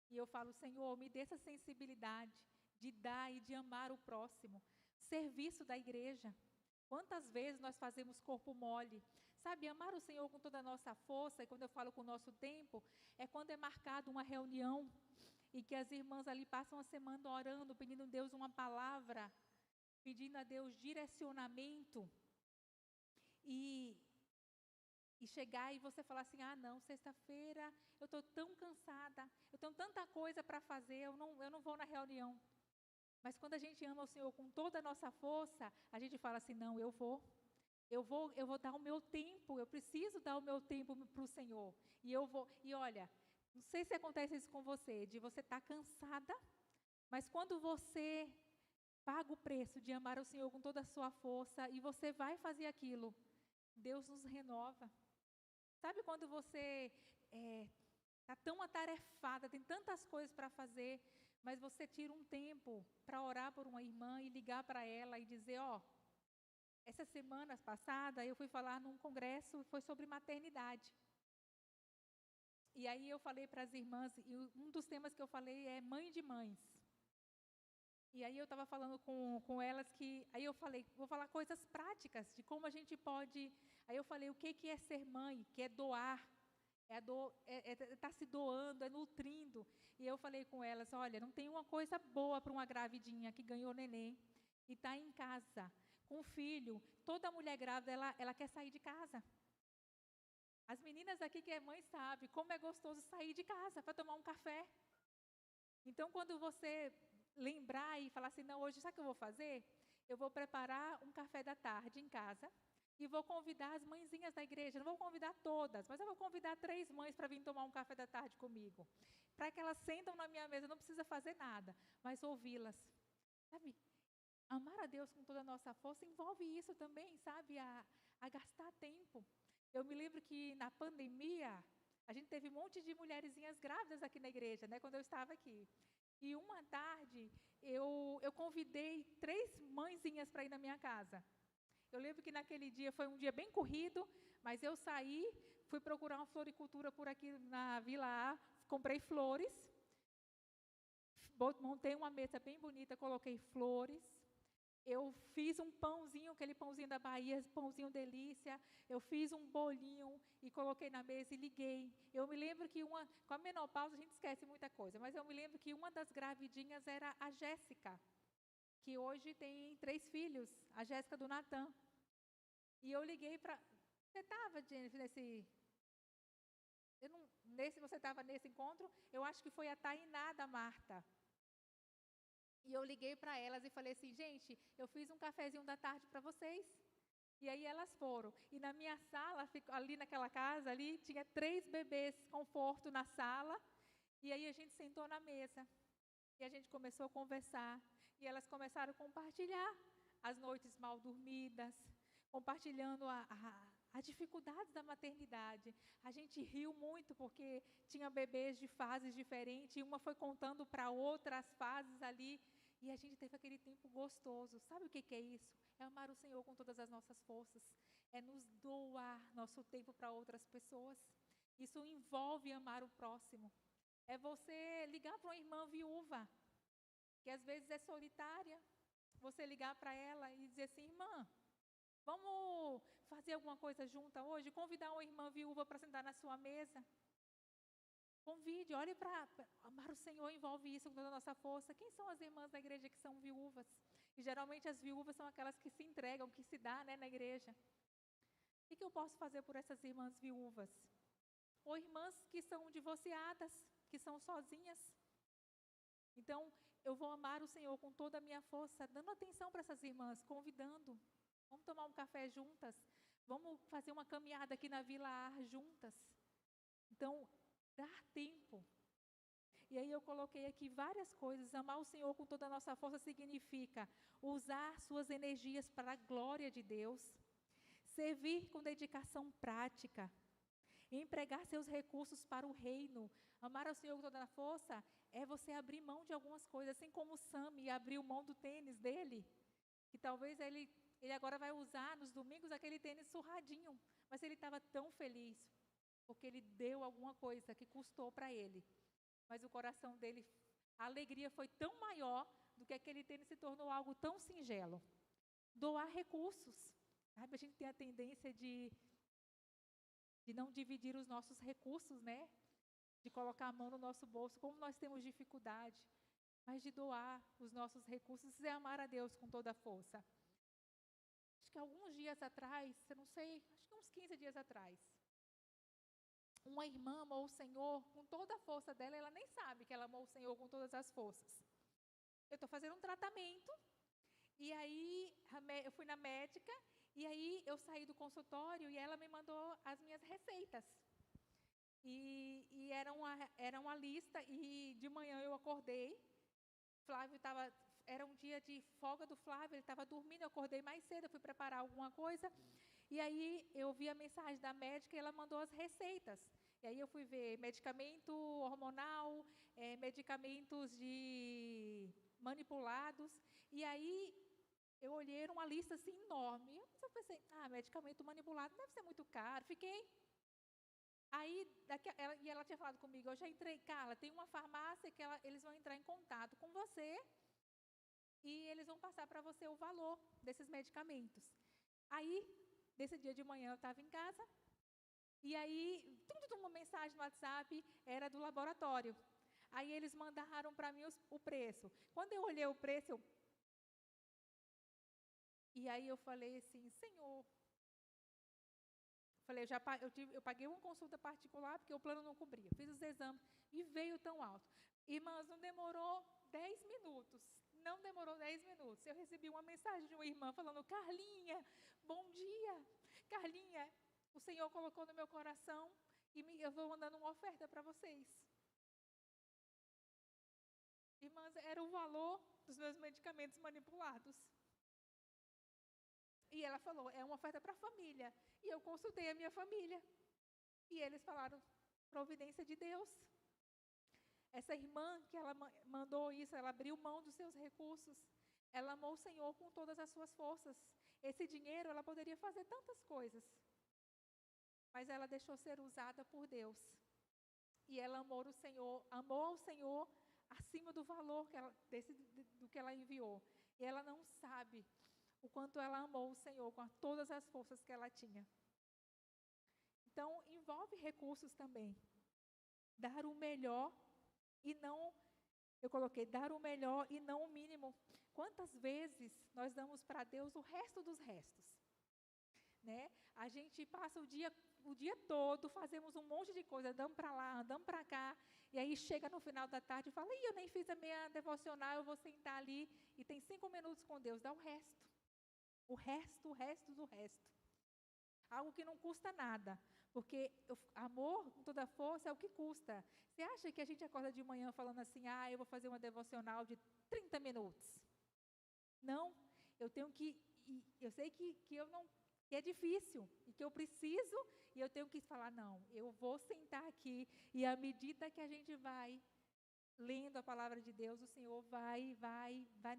E eu falo, Senhor, me dê essa sensibilidade de dar e de amar o próximo. Serviço da igreja. Quantas vezes nós fazemos corpo mole? Sabe, amar o Senhor com toda a nossa força, e quando eu falo com o nosso tempo, é quando é marcado uma reunião, e que as irmãs ali passam a semana orando, pedindo a Deus uma palavra, pedindo a Deus direcionamento, e chegar e você falar assim, não, sexta-feira eu estou tão cansada, eu tenho tanta coisa para fazer, eu não vou na reunião. Mas quando a gente ama o Senhor com toda a nossa força, a gente fala assim, não, eu vou dar o meu tempo, eu preciso dar o meu tempo para o Senhor. E olha, não sei se acontece isso com você, de você estar cansada, mas quando você paga o preço de amar o Senhor com toda a sua força, e você vai fazer aquilo, Deus nos renova. Sabe quando você está tão atarefada, tem tantas coisas para fazer, mas você tira um tempo para orar por uma irmã e ligar para ela e dizer, essa semana passada eu fui falar num congresso, foi sobre maternidade. E aí eu falei para as irmãs, e um dos temas que eu falei é mãe de mães. E aí eu estava falando com elas aí eu falei, vou falar coisas práticas de como a gente pode. Aí eu falei, o que é ser mãe? Que é doar, estar se doando, é nutrindo. E eu falei com elas, olha, não tem uma coisa boa para uma gravidinha que ganhou neném e está em casa, com filho. Toda mulher grávida, ela quer sair de casa. As meninas aqui que é mãe sabem como é gostoso sair de casa para tomar um café. Então, quando você lembrar e falar assim, não, hoje sabe o que eu vou fazer? Eu vou preparar um café da tarde em casa e vou convidar as mãezinhas da igreja. Não vou convidar todas, mas eu vou convidar 3 mães para vir tomar um café da tarde comigo. Para que elas sentam na minha mesa, não precisa fazer nada, mas ouvi-las. Sabe, amar a Deus com toda a nossa força envolve isso também, sabe, a gastar tempo. Eu me lembro que na pandemia, a gente teve um monte de mulherzinhas grávidas aqui na igreja, né, quando eu estava aqui. E uma tarde, eu convidei 3 mãezinhas para ir na minha casa. Eu lembro que naquele dia foi um dia bem corrido, mas eu saí, fui procurar uma floricultura por aqui na Vila A, comprei flores, montei uma mesa bem bonita, coloquei flores. Eu fiz um pãozinho, aquele pãozinho da Bahia, pãozinho delícia. Eu fiz um bolinho e coloquei na mesa e liguei. Eu me lembro que com a menopausa a gente esquece muita coisa, mas eu me lembro que uma das gravidinhas era a Jéssica, que hoje tem 3 filhos, a Jéssica do Natan. E eu liguei para... Você estava, Jennifer, você estava nesse encontro? Eu acho que foi a Tainá da Marta. E eu liguei para elas e falei assim, gente, eu fiz um cafezinho da tarde para vocês. E aí elas foram. E na minha sala, ali naquela casa, ali, tinha 3 bebês conforto na sala. E aí a gente sentou na mesa. E a gente começou a conversar. E elas começaram a compartilhar as noites mal dormidas, compartilhando a dificuldades da maternidade. A gente riu muito porque tinha bebês de fases diferentes, e uma foi contando para outra as fases ali, e a gente teve aquele tempo gostoso. Sabe o que é isso? É amar o Senhor com todas as nossas forças, é nos doar nosso tempo para outras pessoas. Isso envolve amar o próximo. É você ligar para uma irmã viúva, que às vezes é solitária, você ligar para ela e dizer assim: irmã, vamos fazer alguma coisa junta hoje? Convidar uma irmã viúva para sentar na sua mesa? Convide, olhe para... Amar o Senhor envolve isso com toda a nossa força. Quem são as irmãs da igreja que são viúvas? E geralmente as viúvas são aquelas que se entregam, que se dão, né, na igreja. O que eu posso fazer por essas irmãs viúvas? Ou irmãs que são divorciadas, que são sozinhas. Então, eu vou amar o Senhor com toda a minha força, dando atenção para essas irmãs, convidando. Vamos tomar um café juntas. Vamos fazer uma caminhada aqui na Vila Ar juntas. Então, dar tempo. E aí eu coloquei aqui várias coisas. Amar o Senhor com toda a nossa força significa usar suas energias para a glória de Deus, servir com dedicação prática, empregar seus recursos para o reino. Amar ao Senhor com toda a força é você abrir mão de algumas coisas, assim como o Sami abriu mão do tênis dele, que talvez ele agora vai usar nos domingos aquele tênis surradinho, mas ele estava tão feliz, porque ele deu alguma coisa que custou para ele, mas o coração dele, a alegria foi tão maior do que aquele tênis se tornou algo tão singelo. Doar recursos, sabe? A gente tem a tendência de não dividir os nossos recursos, né? De colocar a mão no nosso bolso, como nós temos dificuldade, mas de doar os nossos recursos é amar a Deus com toda a força. Acho que alguns dias atrás, eu não sei, acho que uns 15 dias atrás, uma irmã amou o Senhor com toda a força dela, ela nem sabe que ela amou o Senhor com todas as forças. Eu estou fazendo um tratamento, e aí eu fui na médica, e aí eu saí do consultório e ela me mandou as minhas receitas. E era uma lista, e de manhã eu acordei, Flávio era um dia de folga do Flávio, ele estava dormindo, eu acordei mais cedo, eu fui preparar alguma coisa, e aí eu vi a mensagem da médica e ela mandou as receitas. E aí eu fui ver medicamento hormonal, medicamentos manipulados, e aí eu olhei, era uma lista assim enorme. Eu pensei, medicamento manipulado deve ser muito caro, fiquei... Aí, ela tinha falado comigo, eu já entrei, Carla, tem uma farmácia que eles vão entrar em contato com você e eles vão passar para você o valor desses medicamentos. Aí, desse dia de manhã, eu estava em casa, e aí, uma mensagem no WhatsApp, era do laboratório. Aí, eles mandaram para mim o preço. Quando eu olhei o preço, e aí eu falei assim, Senhor... Falei, eu paguei uma consulta particular, porque o plano não cobria. Fiz os exames e veio tão alto. Irmãs, não demorou 10 minutos. Não demorou 10 minutos. Eu recebi uma mensagem de uma irmã falando, Carlinha, bom dia. Carlinha, o Senhor colocou no meu coração e eu vou mandando uma oferta para vocês. Irmãs, era o valor dos meus medicamentos manipulados. E ela falou, é uma oferta para a família. E eu consultei a minha família. E eles falaram, providência de Deus. Essa irmã que ela mandou isso, ela abriu mão dos seus recursos. Ela amou o Senhor com todas as suas forças. Esse dinheiro, ela poderia fazer tantas coisas. Mas ela deixou ser usada por Deus. E ela amou ao Senhor acima do valor do que ela enviou. E ela não sabe o quanto ela amou o Senhor com todas as forças que ela tinha. Então, envolve recursos também. Dar o melhor e não... Eu coloquei, dar o melhor e não o mínimo. Quantas vezes nós damos para Deus o resto dos restos? Né? A gente passa o dia todo, fazemos um monte de coisa, andamos para lá, andamos para cá, e aí chega no final da tarde e fala, eu nem fiz a minha devocional, eu vou sentar ali, e tem 5 minutos com Deus, dá o resto. O resto do resto. Algo que não custa nada. Porque amor, com toda força, é o que custa. Você acha que a gente acorda de manhã falando assim, eu vou fazer uma devocional de 30 minutos? Não, eu tenho que, eu sei que eu não, que é difícil, e que eu preciso, e eu tenho que falar, não, eu vou sentar aqui, e à medida que a gente vai lendo a palavra de Deus, o Senhor vai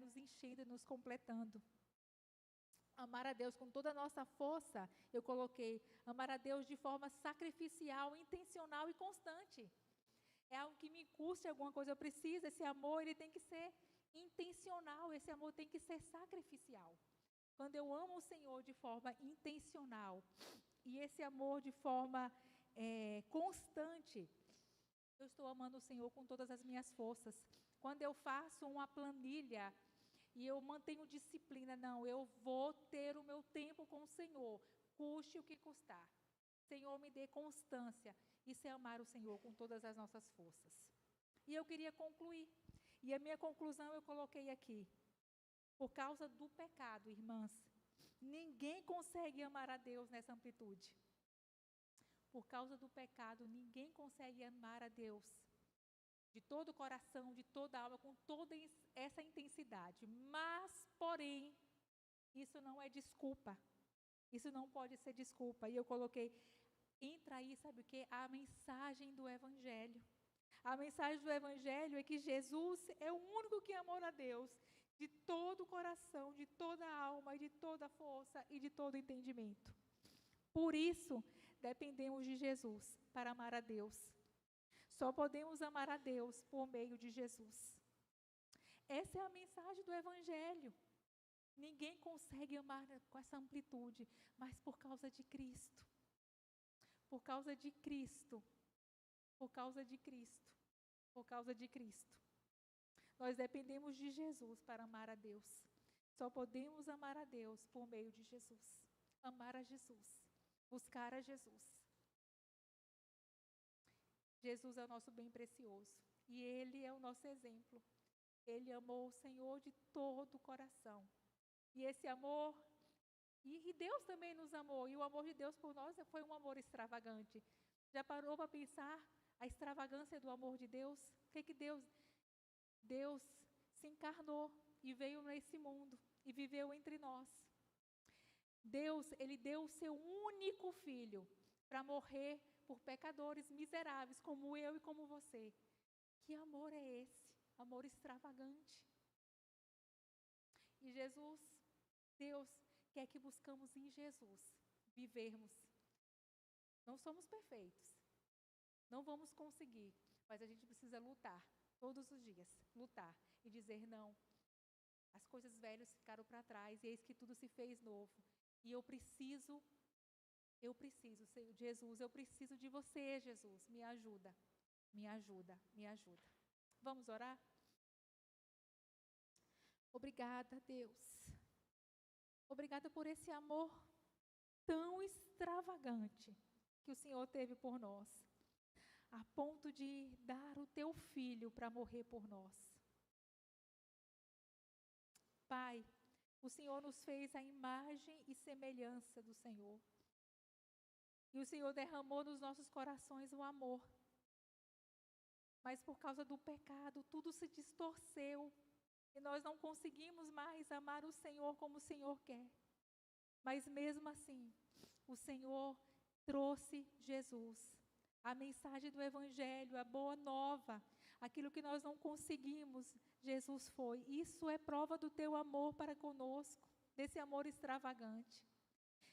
nos enchendo, nos completando. Amar a Deus com toda a nossa força, eu coloquei, amar a Deus de forma sacrificial, intencional e constante. É algo que me custe alguma coisa, eu preciso, esse amor, ele tem que ser intencional, esse amor tem que ser sacrificial. Quando eu amo o Senhor de forma intencional, e esse amor de forma constante, eu estou amando o Senhor com todas as minhas forças. Quando eu faço uma planilha, e eu mantenho disciplina, não, eu vou ter o meu tempo com o Senhor, custe o que custar. Senhor, me dê constância. Isso é amar o Senhor com todas as nossas forças. E eu queria concluir. E a minha conclusão eu coloquei aqui. Por causa do pecado, irmãs, ninguém consegue amar a Deus nessa amplitude. Por causa do pecado, ninguém consegue amar a Deus de todo o coração, de toda a alma, com toda essa intensidade. Mas, porém, isso não é desculpa. Isso não pode ser desculpa. E eu coloquei, entra aí, sabe o quê? A mensagem do Evangelho. A mensagem do Evangelho é que Jesus é o único que amou a Deus de todo o coração, de toda a alma, e de toda a força e de todo o entendimento. Por isso, dependemos de Jesus para amar a Deus. Só podemos amar a Deus por meio de Jesus. Essa é a mensagem do Evangelho. Ninguém consegue amar com essa amplitude, mas por causa de Cristo. Por causa de Cristo. Por causa de Cristo. Por causa de Cristo. Nós dependemos de Jesus para amar a Deus. Só podemos amar a Deus por meio de Jesus. Amar a Jesus. Buscar a Jesus. Jesus é o nosso bem precioso. E Ele é o nosso exemplo. Ele amou o Senhor de todo o coração. E esse amor, e Deus também nos amou. E o amor de Deus por nós foi um amor extravagante. Já parou para pensar a extravagância do amor de Deus? O que Deus se encarnou e veio nesse mundo e viveu entre nós. Deus, Ele deu o seu único filho para morrer por pecadores miseráveis como eu e como você. Que amor é esse? Amor extravagante. E Jesus, Deus quer que buscamos em Jesus vivermos. Não somos perfeitos. Não vamos conseguir, mas a gente precisa lutar todos os dias, lutar e dizer não. As coisas velhas ficaram para trás e eis que tudo se fez novo. E eu preciso, Senhor Jesus, eu preciso de você, Jesus. Me ajuda, me ajuda, me ajuda. Vamos orar? Obrigada, Deus. Obrigada por esse amor tão extravagante que o Senhor teve por nós, a ponto de dar o teu filho para morrer por nós. Pai, o Senhor nos fez a imagem e semelhança do Senhor. E o Senhor derramou nos nossos corações o amor. Mas por causa do pecado, tudo se distorceu. E nós não conseguimos mais amar o Senhor como o Senhor quer. Mas mesmo assim, o Senhor trouxe Jesus. A mensagem do Evangelho, a boa nova, aquilo que nós não conseguimos, Jesus foi. Isso é prova do teu amor para conosco, desse amor extravagante.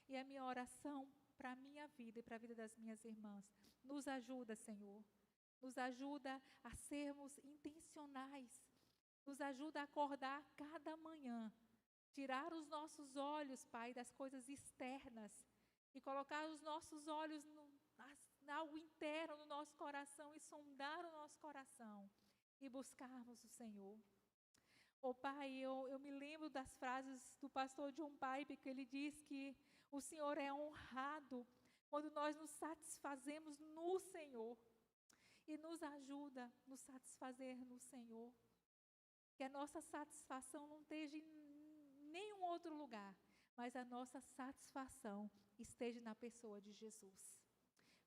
E a minha oração para a minha vida e para a vida das minhas irmãs, nos ajuda, Senhor. Nos ajuda a sermos intencionais. Nos ajuda a acordar cada manhã. Tirar os nossos olhos, Pai, das coisas externas e colocar os nossos olhos algo interno no nosso coração e sondar o nosso coração e buscarmos o Senhor. Oh Pai, eu me lembro das frases do pastor John Piper, que ele diz que o Senhor é honrado quando nós nos satisfazemos no Senhor. E nos ajuda a nos satisfazer no Senhor. Que a nossa satisfação não esteja em nenhum outro lugar, mas a nossa satisfação esteja na pessoa de Jesus.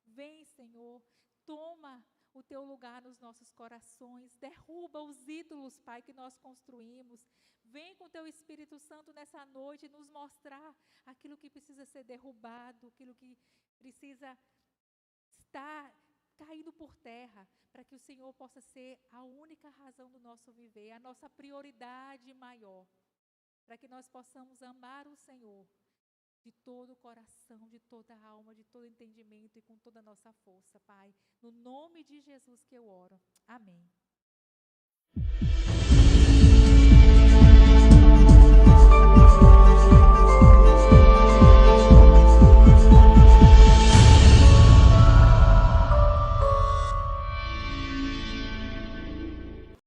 Vem, Senhor, toma o teu lugar nos nossos corações, derruba os ídolos, Pai, que nós construímos. Vem com o teu Espírito Santo nessa noite nos mostrar aquilo que precisa ser derrubado, aquilo que precisa estar caído por terra, para que o Senhor possa ser a única razão do nosso viver, a nossa prioridade maior, para que nós possamos amar o Senhor de todo o coração, de toda a alma, de todo entendimento e com toda a nossa força, Pai. No nome de Jesus que eu oro. Amém.